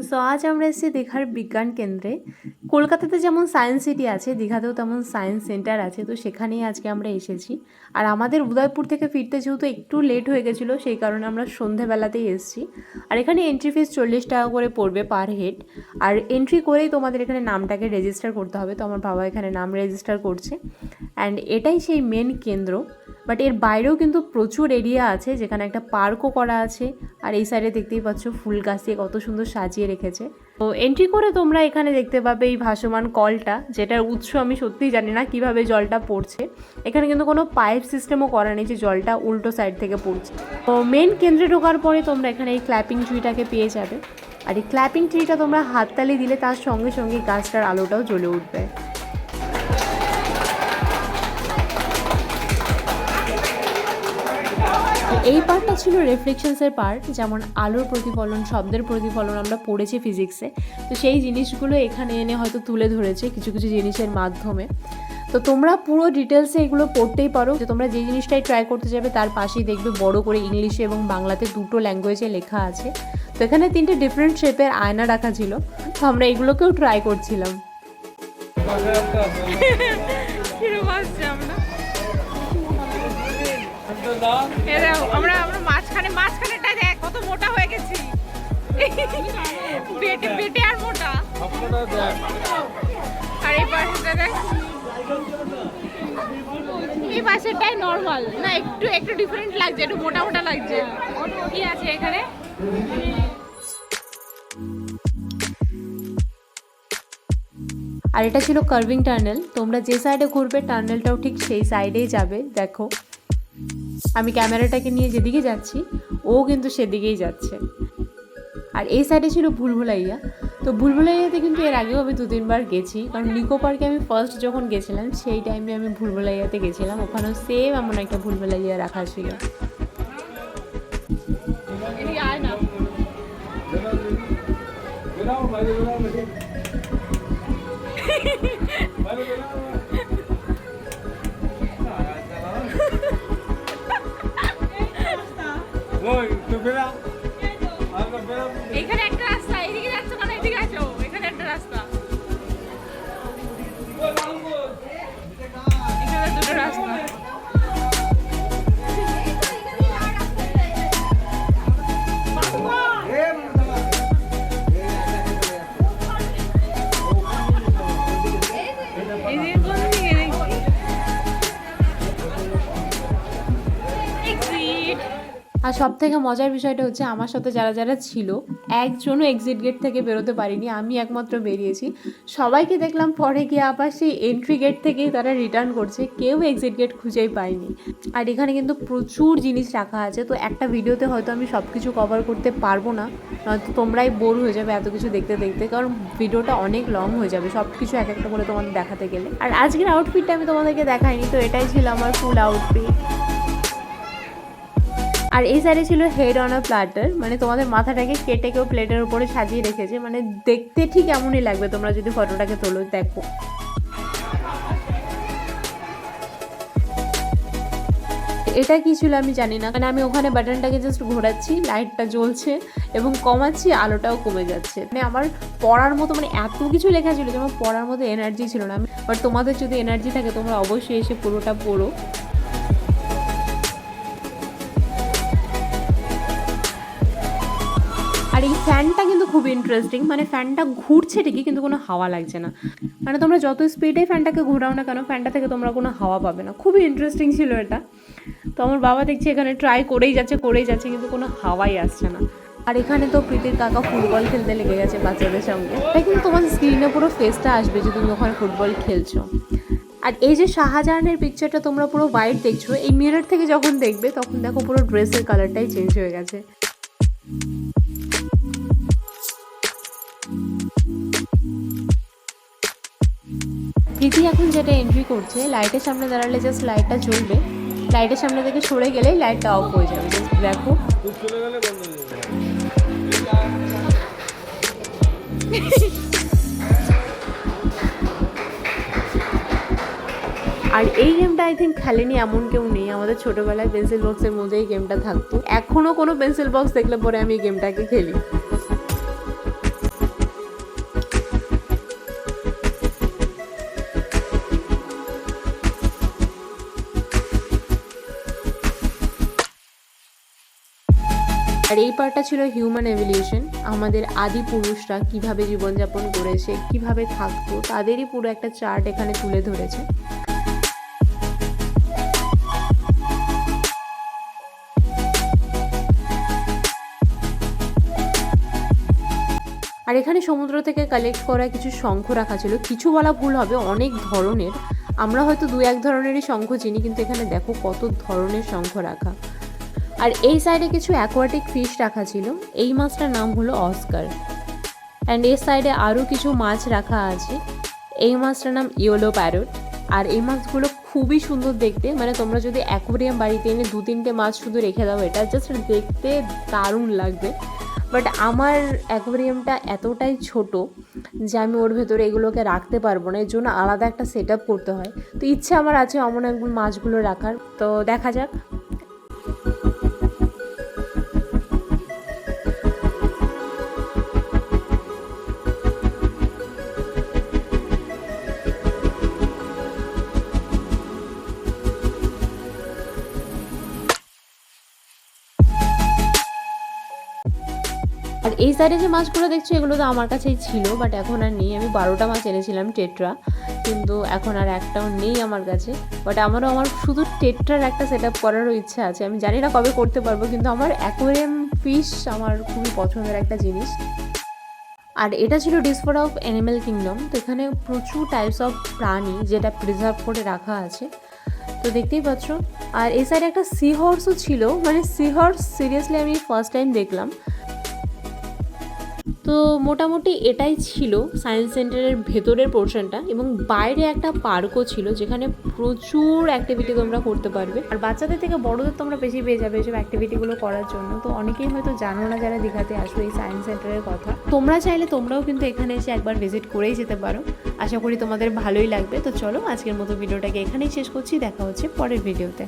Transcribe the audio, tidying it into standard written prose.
So আজ আমরা এসেছি দীঘার বিজ্ঞান কেন্দ্রে। কলকাতাতে যেমন সায়েন্স সিটি আছে, দীঘাতেও তেমন সায়েন্স সেন্টার আছে, তো সেখানেই আজকে আমরা এসেছি। আর আমাদের উদয়পুর থেকে ফিরতে যেহেতু একটু লেট হয়ে গেছিলো, সেই কারণে আমরা সন্ধেবেলাতেই এসেছি। আর এখানে এন্ট্রি ফিস 40 টাকা করে পড়বে পার হেড। আর এন্ট্রি করেই তোমাদের এখানে নামটাকে রেজিস্টার করতে হবে, তো আমার বাবা এখানে নাম রেজিস্টার করছে। অ্যান্ড এটাই সেই মেন কেন্দ্র, বাট এর বাইরেও কিন্তু প্রচুর এরিয়া আছে যেখানে একটা পার্কও করা আছে। আর এই সাইডে দেখতেই পাচ্ছ ফুল গাছ দিয়ে কত সুন্দর সাজিয়ে রেখেছে। তো এন্ট্রি করে তোমরা এখানে দেখতে পাবে এই ভাসমান কলটা, যেটার উৎস আমি সত্যিই জানি না কিভাবে জলটা পড়ছে। এখানে কিন্তু কোনো পাইপ সিস্টেমও করা নেই যে জলটা উল্টো সাইড থেকে পড়ছে। তো মেন কেন্দ্রে ঢোকার পরে তোমরা এখানে এই ক্ল্যাপিং ট্রিটাকে পেয়ে যাবে। আর এই ক্ল্যাপিং ট্রিটা তোমরা হাততালি দিলে তার সঙ্গে সঙ্গে গাছটার আলোটাও জ্বলে উঠবে। এই পার্টটা ছিল রিফ্লেকশনসের পার্ট, যেমন আলোর প্রতিফলন, শব্দের প্রতিফলন আমরা পড়েছি ফিজিক্সে। তো সেই জিনিসগুলো এখানে এনে হয়তো তুলে ধরেছে কিছু কিছু জিনিসের মাধ্যমে। তো তোমরা পুরো ডিটেলসে এগুলো পড়তেই পারো। যে তোমরা যে জিনিসটাই ট্রাই করতে যাবে তার পাশেই দেখবে বড় করে ইংলিশে এবং বাংলাতে দুটো ল্যাঙ্গুয়েজে লেখা আছে। তো এখানে 3টে ডিফারেন্ট শেপের আয়না রাখা ছিল, তো আমরা এগুলোকেও ট্রাই করছিলাম। আমরা মাঝখানেটা দেখ কত মোটা হয়ে গেছি, বেটে আর মোটা। আর এই পাশেটা দেখ, এই পাশেরটাই নর্মাল না, একটু ডিফারেন্ট লাগছে, একটু মোটা মোটা লাগছে। কি আছে এখানে? আর এটা ছিল কার্ভিং টানেল, তোমরা যে সাইডে ঘুরবে টানেলটাও ঠিক সেই সাইডেই যাবে। দেখো আমি ক্যামেরাটাকে নিয়ে যেদিকে যাচ্ছি ও কিন্তু সেদিকেই যাচ্ছে। আর এই সাইডে ছিল ভুলভুলাইয়া। তো ভুলভুলাইয়াতে কিন্তু এর আগেও আমি 2-3 বার গেছি, কারণ নিকো পার্কে আমি ফার্স্ট যখন গেছিলাম সেই টাইমে আমি ভুলভুলাইয়াতে গেছিলাম। ওখানেও সেম এমন একটা ভুলভুলাইয়া রাখা ছিল। এখানে একটা রাস্তা, এদিকে যাচ্ছ কেন? এদিকে আসো, এখানে একটা রাস্তা, এখানে দুটো রাস্তা। আর সব থেকে মজার বিষয়টা হচ্ছে আমার সাথে যারা যারা ছিল একজনও এক্সিট গেট থেকে বেরোতে পারিনি, আমি একমাত্র বেরিয়েছি। সবাইকে দেখলাম পরে গিয়ে আবার সেই এন্ট্রি গেট থেকেই তারা রিটার্ন করছে, কেউ এক্সিট গেট খুঁজেই পায়নি। আর এখানে কিন্তু প্রচুর জিনিস রাখা আছে, তো একটা ভিডিওতে হয়তো আমি সব কিছু কভার করতে পারবো না, নয়তো তোমরাই বোর হয়ে যাবে এত কিছু দেখতে দেখতে, কারণ ভিডিওটা অনেক লং হয়ে যাবে সব কিছু এক একটা করে তোমাদের দেখাতে গেলে। আর আজকের আউটফিটটা আমি তোমাদেরকে দেখাইনি, তো এটাই ছিল আমার ফুল আউটফিট। আর এই সাইডে ছিল হেড অন আ প্ল্যাটার, মানে তোমাদের মাথাটাকে কেটে কেউ প্লেটের উপরে সাজিয়ে রেখেছে, মানে দেখতে ঠিক এমনই লাগবে তোমরা যদি ফটোটাকে তোলো। দেখো এটা কি ছিল আমি জানি না, মানে আমি ওখানে বাটনটাকে জাস্ট ঘোরাচ্ছি, লাইটটা জ্বলছে এবং কমাচ্ছি, আলোটাও কমে যাচ্ছে। মানে আমার পড়ার মতো, মানে এত কিছু লেখা ছিল যে আমার পড়ার মতো এনার্জি ছিল না। বাট তোমাদের যদি এনার্জি থাকে তোমরা অবশ্যই এসে পুরোটা পড়ো। আর এই ফ্যানটা কিন্তু খুব ইন্টারেস্টিং, মানে ফ্যানটা ঘুরছে ঠিকই কিন্তু কোনো হাওয়া লাগছে না। মানে তোমরা যত স্পিডে ফ্যানটাকে ঘোরাও না কেন, ফ্যানটা থেকে তোমরা কোনো হাওয়া পাবে না। খুবই ইন্টারেস্টিং ছিল এটা। তো আমার বাবা দেখছি এখানে ট্রাই করেই যাচ্ছে কিন্তু কোনো হাওয়াই আসছে না। আর এখানে তো প্রীতির কাকা ফুটবল খেলতে লেগে গেছে বাচ্চাদের সঙ্গে। তাই কিন্তু তোমার স্ক্রিনে পুরো ফেসটা আসবে যে তুমি ওখানে ফুটবল খেলছো। আর এই যে শাহজাহানের পিকচারটা তোমরা পুরো হোয়াইট দেখছো, এই মিরর থেকে যখন দেখবে তখন দেখো পুরো ড্রেসের কালারটাই চেঞ্জ হয়ে গেছে। প্রীতি এখন যেটা এন্ট্রি করছে, লাইটের সামনে দাঁড়ালে জাস্ট লাইটটা জ্বলবে, লাইটের সামনে থেকে সরে গেলেই লাইটটা অফ হয়ে যাবে। দেখো আর এই গেমটা আই থিঙ্ক খেলেনি এমন কেউ নেই। আমাদের ছোটোবেলায় পেন্সিল বক্সের মধ্যে এই গেমটা থাকতো, এখনও কোনো পেন্সিল বক্স দেখলে পরে আমি এই গেমটাকে খেলি। আর এই পার্টটা ছিল হিউম্যান এভলিউশন, আমাদের আদি পুরুষরা কিভাবে জীবনযাপন করেছে, কিভাবে থাকতো, তাদেরই পুরো একটা চার্ট এখানে তুলে ধরেছে। আর এখানে সমুদ্র থেকে কালেক্ট করা কিছু শঙ্খ রাখা ছিল, কিছু বলা ভুল হবে, অনেক ধরনের। আমরা হয়তো 2-1 ধরনেরই শঙ্খ চিনি, কিন্তু এখানে দেখো কত ধরনের শঙ্খ রাখা। আর এই সাইডে কিছু অ্যাকোয়াটিক ফিশ রাখা ছিল, এই মাছটার নাম হলো অস্কার। অ্যান্ড এই সাইডে আরও কিছু মাছ রাখা আছে, এই মাছটার নাম ইয়েলো প্যারট। আর এই মাছগুলো খুবই সুন্দর দেখতে, মানে তোমরা যদি অ্যাকোয়ারিয়াম বাড়িতে এনে 2-3টে মাছ শুধু রেখে দাও, এটা জাস্ট দেখতে দারুণ লাগবে। বাট আমার অ্যাকোয়ারিয়ামটা এতটাই ছোট যে আমি ওর ভেতরে এগুলোকে রাখতে পারবো না, এর জন্য আলাদা একটা সেট আপ করতে হয়। তো ইচ্ছে আমার আছে অমন একগুলো মাছগুলো রাখার, তো দেখা যাক। আর এই সাইডে যে মাছগুলো দেখছো এগুলো তো আমার কাছেই ছিল, বাট এখন আর নেই। আমি 12টা মাছ এনেছিলাম টেট্রা, কিন্তু এখন আর একটাও নেই আমার কাছে। বাট আমার শুধু টেট্রার একটা সেট আপ করারও ইচ্ছা আছে, আমি জানি না কবে করতে পারবো, কিন্তু আমার অ্যাকোয়ারিয়াম ফিশ আমার খুবই পছন্দের একটা জিনিস। আর এটা ছিল ডিসকভার অফ অ্যানিম্যাল কিংডম, তো এখানে প্রচুর টাইপস অফ প্রাণী যেটা প্রিজার্ভ করে রাখা আছে, তো দেখতেই পাচ্ছ। আর এই সাইডে একটা সি হর্সও ছিল, মানে সি হর্স সিরিয়াসলি আমি ফার্স্ট টাইম দেখলাম। তো মোটামুটি এটাই ছিল সায়েন্স সেন্টারের ভেতরের পোর্শনটা, এবং বাইরে একটা পার্কও ছিল যেখানে প্রচুর অ্যাক্টিভিটি তোমরা করতে পারবে। আর বাচ্চাদের থেকে বড়দের তোমরা বেশি পেয়ে যাবে এসব অ্যাক্টিভিটিগুলো করার জন্য। তো অনেকেই হয়তো জানো না যারা দীঘাতে আসবে এই সায়েন্স সেন্টারের কথা, তোমরা চাইলে তোমরাও কিন্তু এখানে এসে একবার ভিজিট করেই যেতে পারো। আশা করি তোমাদের ভালোই লাগবে। তো চলো আজকের মতো ভিডিওটাকে এখানেই শেষ করছি, দেখা হচ্ছে পরের ভিডিওতে।